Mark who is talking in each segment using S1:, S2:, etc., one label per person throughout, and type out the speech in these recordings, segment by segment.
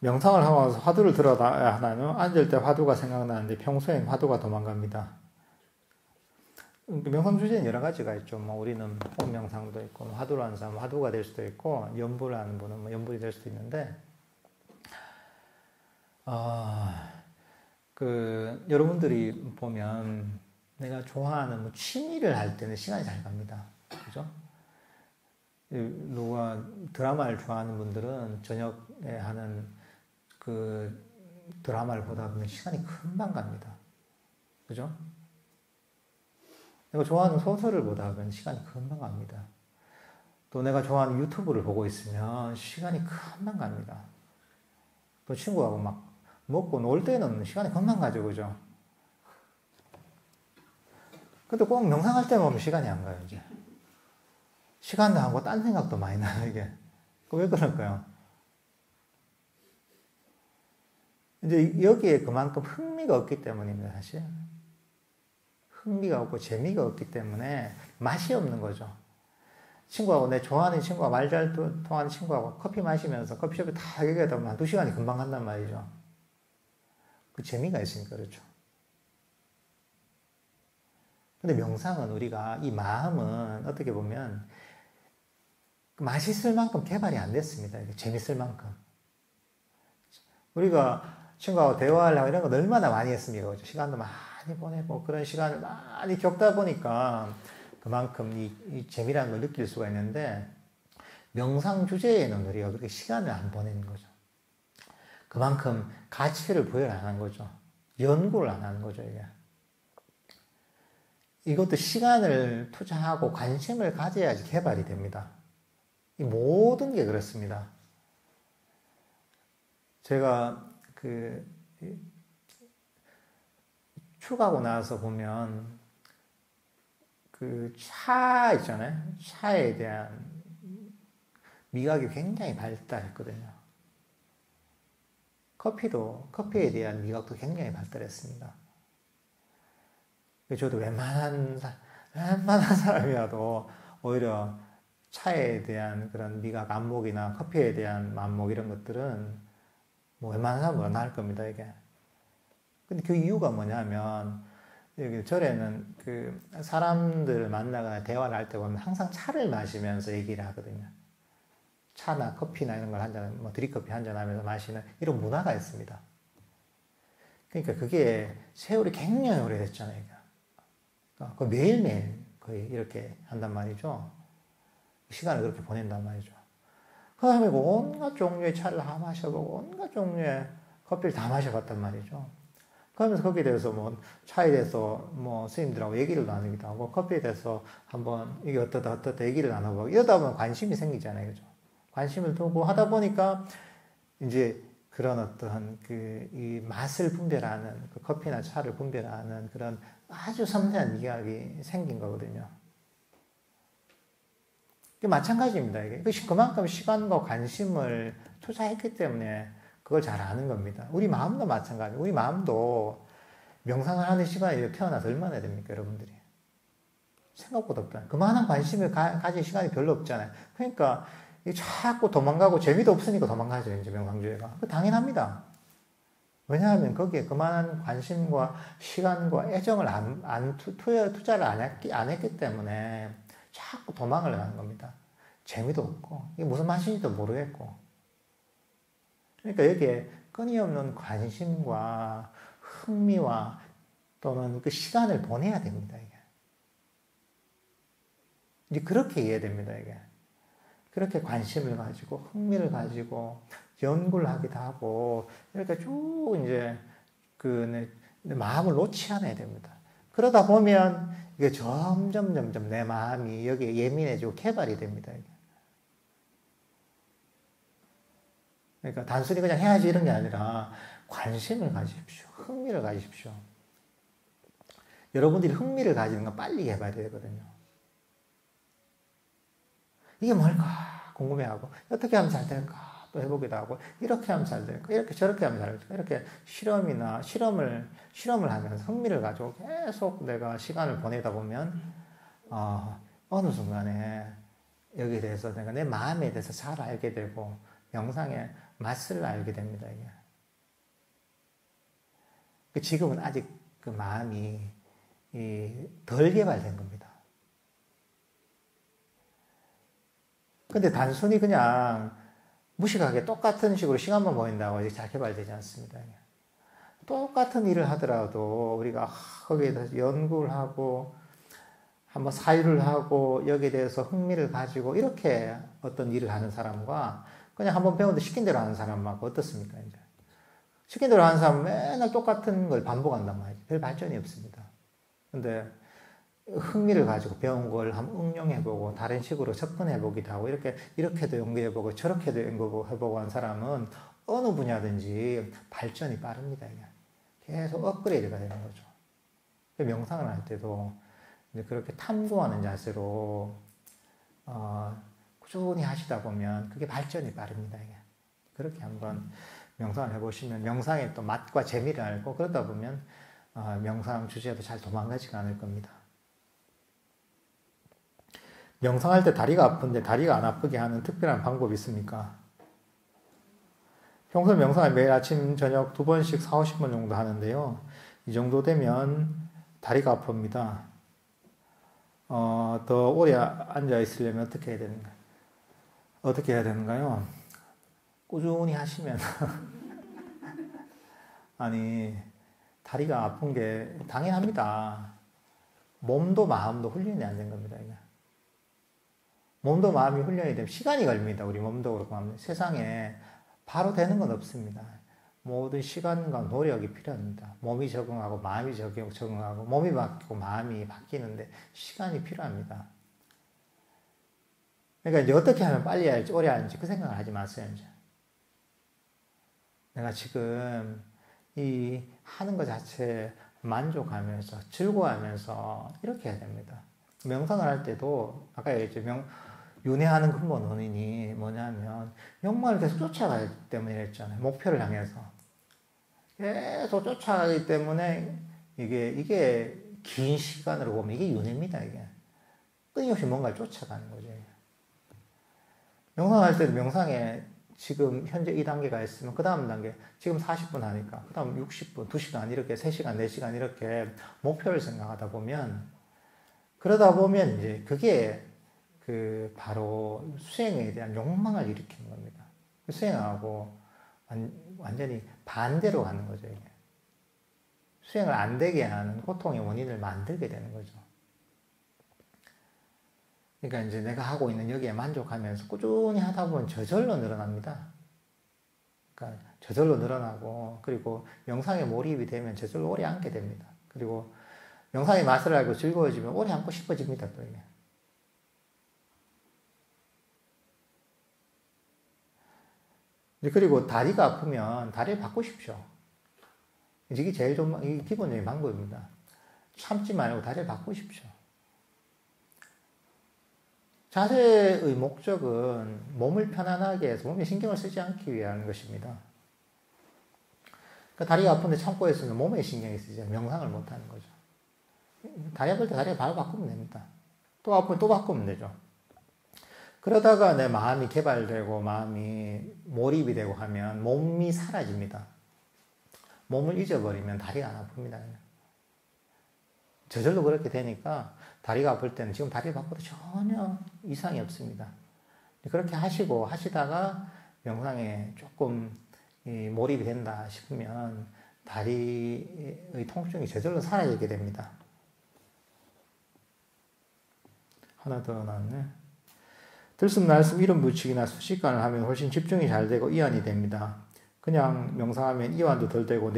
S1: 명상을 하고 나서 화두를 들어야 하나요? 앉을 때 화두가 생각나는데 평소엔 화두가 도망갑니다. 명상 주제는 여러 가지가 있죠. 뭐 우리는 호흡 명상도 있고, 화두를 하는 사람은 화두가 될 수도 있고, 연불을 하는 분은 뭐 연불이 될 수도 있는데, 여러분들이 보면 내가 좋아하는 뭐 취미를 할 때는 시간이 잘 갑니다. 그죠? 누가 드라마를 좋아하는 분들은 저녁에 하는 그 드라마를 보다 보면 시간이 금방 갑니다. 그죠? 내가 좋아하는 소설을 보다 보면 시간이 금방 갑니다. 또 내가 좋아하는 유튜브를 보고 있으면 시간이 금방 갑니다. 또 친구하고 막 먹고 놀 때는 시간이 금방 가죠. 그죠? 근데 꼭 명상할 때만 보면 시간이 안 가요, 이제. 시간도 하고 딴 생각도 많이 나요, 이게. 왜 그럴까요? 이제 여기에 그만큼 흥미가 없기 때문입니다, 사실. 흥미가 없고 재미가 없기 때문에 맛이 없는 거죠. 친구하고 내 좋아하는 친구가 말 잘 통하는 친구하고 커피 마시면서 커피숍에 다 얘기하다 보면 한 2시간이 금방 간단 말이죠. 그 재미가 있으니까 그렇죠. 근데 명상은 우리가 이 마음은 어떻게 보면 맛있을 만큼 개발이 안 됐습니다. 재밌을 만큼. 우리가 친구하고 대화를 하고 이런 거 얼마나 많이 했습니까? 그렇죠? 시간도 많이 보내고 그런 시간을 많이 겪다 보니까 그만큼 이 재미라는 걸 느낄 수가 있는데 명상 주제에는 우리가 그렇게 시간을 안 보내는 거죠. 그만큼 가치를 부여를 안 하는 거죠. 연구를 안 하는 거죠, 이게. 이것도 시간을 투자하고 관심을 가져야지 개발이 됩니다. 이 모든 게 그렇습니다. 제가 출가하고 나서 보면 차 있잖아요. 차에 대한 미각이 굉장히 발달했거든요. 커피에 대한 미각도 굉장히 발달했습니다. 저도 웬만한 사람이라도 오히려 차에 대한 그런 미각 안목이나 커피에 대한 안목 이런 것들은 뭐 웬만한 사람보다 나을 겁니다, 이게. 근데 그 이유가 뭐냐면, 여기 절에는 사람들을 만나거나 대화를 할 때 보면 항상 차를 마시면서 얘기를 하거든요. 차나 커피나 이런 걸 한잔, 뭐 드립커피 한잔 하면서 마시는 이런 문화가 있습니다. 그러니까 그게 세월이 굉장히 오래됐잖아요. 그 매일매일 거의 이렇게 한단 말이죠. 시간을 그렇게 보낸단 말이죠. 그 다음에 온갖 종류의 차를 다 마셔보고 온갖 종류의 커피를 다 마셔봤단 말이죠. 그러면서 거기에 대해서 뭐 차에 대해서 뭐 스님들하고 얘기를 나누기도 하고 커피에 대해서 한번 이게 어떠다 얘기를 나눠보고 이러다 보면 관심이 생기잖아요. 그죠? 관심을 두고 하다 보니까 이제 그런 어떠한 이 맛을 분별하는 그 커피나 차를 분별하는 그런 아주 섬세한 미각이 생긴 거거든요. 마찬가지입니다. 이게 그만큼 시간과 관심을 투자했기 때문에 그걸 잘 아는 겁니다. 우리 마음도 마찬가지예요. 우리 마음도 명상을 하는 시간이 태어나서 얼마나 됩니까, 여러분들이? 생각보다 없잖아요. 그만한 관심을 가질 시간이 별로 없잖아요. 그러니까 자꾸 도망가고 재미도 없으니까 도망가죠, 이제 명상주의가. 당연합니다. 왜냐하면 거기에 그만한 관심과 시간과 애정을 투자를 안 했기 때문에 자꾸 도망을 가는 겁니다. 재미도 없고, 이게 무슨 맛인지도 모르겠고. 그러니까 여기에 끊임없는 관심과 흥미와 또는 그 시간을 보내야 됩니다, 이게. 이제 그렇게 이해해야 됩니다, 이게. 그렇게 관심을 가지고, 흥미를 가지고, 연구를 하기도 하고, 이렇게 쭉 이제 마음을 놓지 않아야 됩니다. 그러다 보면 이게 점점 내 마음이 여기에 예민해지고 개발이 됩니다, 이게. 그러니까 단순히 그냥 해야지 이런 게 아니라 관심을 가지십시오. 흥미를 가지십시오. 여러분들이 흥미를 가지는 건 빨리 개발이 되거든요. 이게 뭘까 궁금해하고 어떻게 하면 잘 될까 또 해보기도 하고 이렇게 하면 잘 될까 이렇게 저렇게 하면 잘 될까 이렇게 실험을 하면서 흥미를 가지고 계속 내가 시간을 보내다 보면 어느 순간에 여기에 대해서 내가 내 마음에 대해서 잘 알게 되고 명상에 맛을 알게 됩니다. 이게. 지금은 아직 그 마음이 덜 개발된 겁니다. 근데 단순히 그냥 무식하게 똑같은 식으로 시간만 보낸다고 아직 잘 개발되지 않습니다. 똑같은 일을 하더라도 우리가 거기에 대해서 연구를 하고 한번 사유를 하고 여기에 대해서 흥미를 가지고 이렇게 어떤 일을 하는 사람과 그냥 한번 배웠는데 시킨 대로 하는 사람하고 어떻습니까? 이제 시킨 대로 하는 사람은 맨날 똑같은 걸 반복한단 말이죠. 별 발전이 없습니다. 근데 흥미를 가지고 배운 걸 한번 응용해보고 다른 식으로 접근해보기도 하고 이렇게도 연구해보고 저렇게도 연구해보고 한 사람은 어느 분야든지 발전이 빠릅니다. 계속 업그레이드가 되는 거죠. 명상을 할 때도 이제 그렇게 탐구하는 자세로 꾸준히 하시다 보면 그게 발전이 빠릅니다. 그렇게 한번 명상을 해보시면 명상의 또 맛과 재미를 알고 그러다 보면 명상 주제도 잘 도망가지가 않을 겁니다. 명상할 때 다리가 아픈데 다리가 안 아프게 하는 특별한 방법이 있습니까? 평소 명상을 매일 아침 저녁 2번씩 40-50분 정도 하는데요. 이 정도 되면 다리가 아픕니다. 더 오래 앉아 있으려면 어떻게 해야 되는가요? 어떻게 해야 되는가요? 꾸준히 하시면 아니 다리가 아픈 게 당연합니다. 몸도 마음도 훈련이 안 된 겁니다. 몸도 마음이 훈련이 되면 시간이 걸립니다. 우리 몸도 그렇고 세상에 바로 되는 건 없습니다. 모든 시간과 노력이 필요합니다. 몸이 적응하고 마음이 적응하고 몸이 바뀌고 마음이 바뀌는데 시간이 필요합니다. 그러니까 이제 어떻게 하면 빨리 할지 오래 할지 그 생각을 하지 마세요. 이제. 내가 지금 이 하는 것 자체에 만족하면서 즐거워하면서 이렇게 해야 됩니다. 명상을 할 때도 아까 얘기했죠. 윤회하는 근본 원인이 뭐냐면 욕망을 계속 쫓아가기 때문이랬잖아요. 목표를 향해서 계속 쫓아가기 때문에 이게 긴 시간으로 보면 이게 윤회입니다. 이게 끊임없이 뭔가를 쫓아가는 거죠. 명상할 때도 명상에 지금 현재 이 단계가 있으면 그 다음 단계 지금 40분 하니까 그 다음 60분, 2시간 이렇게 3시간, 4시간 이렇게 목표를 생각하다 보면 그러다 보면 이제 그게 바로 수행에 대한 욕망을 일으키는 겁니다. 수행하고 완전히 반대로 가는 거죠. 이게. 수행을 안 되게 하는 고통의 원인을 만들게 되는 거죠. 그러니까 이제 내가 하고 있는 여기에 만족하면서 꾸준히 하다 보면 저절로 늘어납니다. 그러니까 저절로 늘어나고 그리고 명상에 몰입이 되면 저절로 오래 앉게 됩니다. 그리고 명상의 맛을 알고 즐거워지면 오래 앉고 싶어집니다. 또 이게. 그리고 다리가 아프면 다리를 바꾸십시오. 이게 제일 좋은, 이게 기본적인 방법입니다. 참지 말고 다리를 바꾸십시오. 자세의 목적은 몸을 편안하게 해서 몸에 신경을 쓰지 않기 위한 것입니다. 그러니까 다리가 아픈데 참고 있으면 몸에 신경이 쓰지 명상을 못하는 거죠. 다리 아플 때 다리를 바로 바꾸면 됩니다. 또 아프면 또 바꾸면 되죠. 그러다가 내 마음이 개발되고 마음이 몰입이 되고 하면 몸이 사라집니다. 몸을 잊어버리면 다리가 안 아픕니다. 저절로 그렇게 되니까 다리가 아플 때는 지금 다리를 바꿔도 전혀 이상이 없습니다. 그렇게 하시다가 명상에 조금 몰입이 된다 싶으면 다리의 통증이 저절로 사라지게 됩니다. 하나 더 나왔네. 들숨 날숨 이름 붙이기나 수식관을 하면 훨씬 집중이 잘 되고 이완이 됩니다. 그냥 명상하면 이완도 덜 되고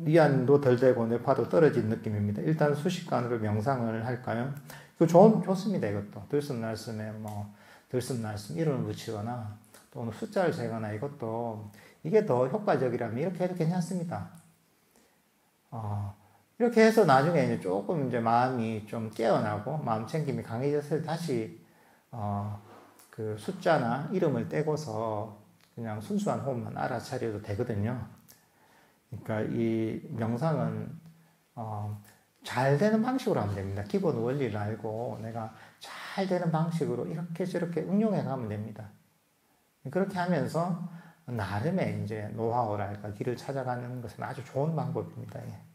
S1: 이완도 덜 되고 뇌파도 떨어진 느낌입니다. 일단 수식관으로 명상을 할까요? 이거 좋습니다. 이것도 들숨 날숨에 들숨 날숨 이름을 붙이거나 또는 숫자를 재거나 이게 더 효과적이라면 이렇게 해도 괜찮습니다. 이렇게 해서 나중에 이제 조금 이제 마음이 좀 깨어나고 마음 챙김이 강해졌을 때 다시 그 숫자나 이름을 떼고서 그냥 순수한 호흡만 알아차려도 되거든요. 그러니까 이 명상은 잘 되는 방식으로 하면 됩니다. 기본 원리를 알고 내가 잘 되는 방식으로 이렇게 저렇게 응용해 가면 됩니다. 그렇게 하면서 나름의 이제 노하우랄까 길을 찾아가는 것은 아주 좋은 방법입니다. 예.